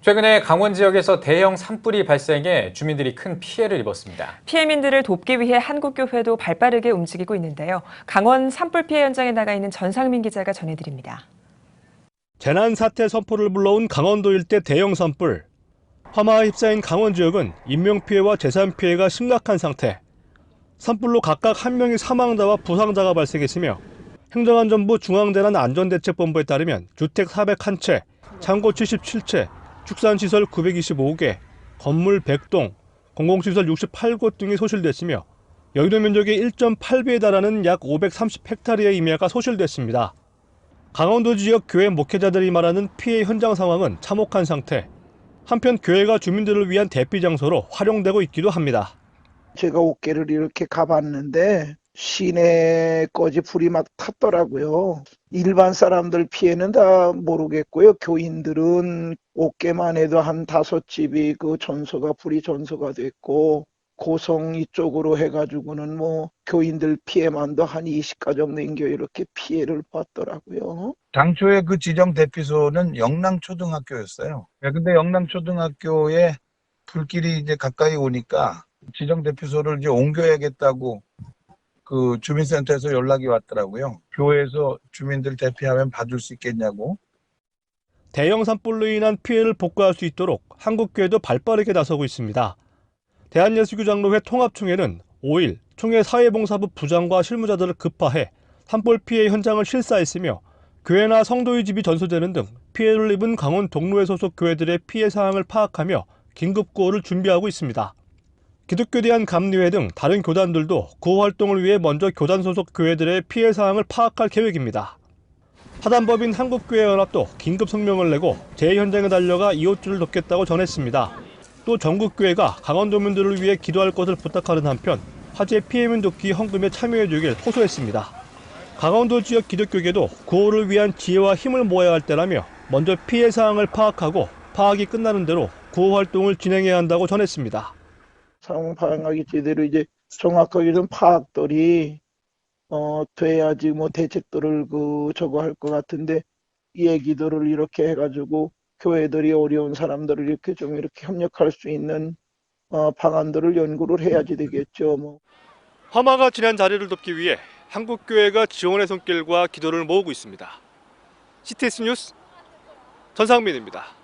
최근에 강원 지역에서 대형 산불이 발생해 주민들이 큰 피해를 입었습니다. 피해민들을 돕기 위해 한국교회도 발빠르게 움직이고 있는데요. 강원 산불 피해 현장에 나가 있는 전상민 기자가 전해드립니다. 재난 사태 선포를 불러온 강원도 일대 대형 산불. 화마에 휩싸인 강원 지역은 인명피해와 재산 피해가 심각한 상태. 산불로 각각 1명이 사망자와 부상자가 발생했으며 행정안전부 중앙재난안전대책본부에 따르면 주택 401채, 창고 77채, 축산시설 925개, 건물 100동, 공공시설 68곳 등이 소실됐으며 여의도 면적의 1.8배에 달하는 약 530헥타르의 임야가 소실됐습니다. 강원도 지역 교회 목회자들이 말하는 피해 현장 상황은 참혹한 상태. 한편 교회가 주민들을 위한 대피 장소로 활용되고 있기도 합니다. 제가 옥계를 이렇게 가봤는데 시내까지 불이 막 탔더라고요. 일반 사람들 피해는 다 모르겠고요. 교인들은 옥계만 해도 한 5집이 불이 전소가 됐고, 고성 이쪽으로 해가지고는 교인들 피해만도 한 20가정 넘겨 이렇게 피해를 봤더라고요. 당초에 그 지정 대피소는 영랑초등학교였어요. 근데 영랑초등학교에 불길이 이제 가까이 오니까 지정 대피소를 이제 옮겨야겠다고 그 주민센터에서 연락이 왔더라고요. 교회에서 주민들 대피하면 봐줄 수 있겠냐고. 대형 산불로 인한 피해를 복구할 수 있도록 한국교회도 발빠르게 나서고 있습니다. 대한예수교장로회 통합총회는 5일 총회 사회봉사부 부장과 실무자들을 급파해 산불 피해 현장을 실사했으며 교회나 성도의 집이 전소되는 등 피해를 입은 강원 동로회 소속 교회들의 피해 사항을 파악하며 긴급 구호를 준비하고 있습니다. 기독교대한감리회 등 다른 교단들도 구호 활동을 위해 먼저 교단 소속 교회들의 피해 사항을 파악할 계획입니다. 사단법인 한국교회연합도 긴급 성명을 내고 재해 현장에 달려가 이웃들을 돕겠다고 전했습니다. 또 전국교회가 강원도민들을 위해 기도할 것을 부탁하는 한편 화재 피해민 돕기 헌금에 참여해주길 호소했습니다. 강원도 지역 기독교계도 구호를 위한 지혜와 힘을 모아야 할 때라며 먼저 피해 사항을 파악하고 파악이 끝나는 대로 구호 활동을 진행해야 한다고 전했습니다. 상황 파악하기 제대로 이제 정확하게 좀 파악들이 돼야지 대책들을 저거 할 것 같은데, 얘기들을 이렇게 해가지고 교회들이 어려운 사람들을 이렇게 좀 이렇게 협력할 수 있는 방안들을 연구를 해야지 되겠죠. 화마가 지난 자리를 돕기 위해 한국교회가 지원의 손길과 기도를 모으고 있습니다. CTS 뉴스 전상민입니다.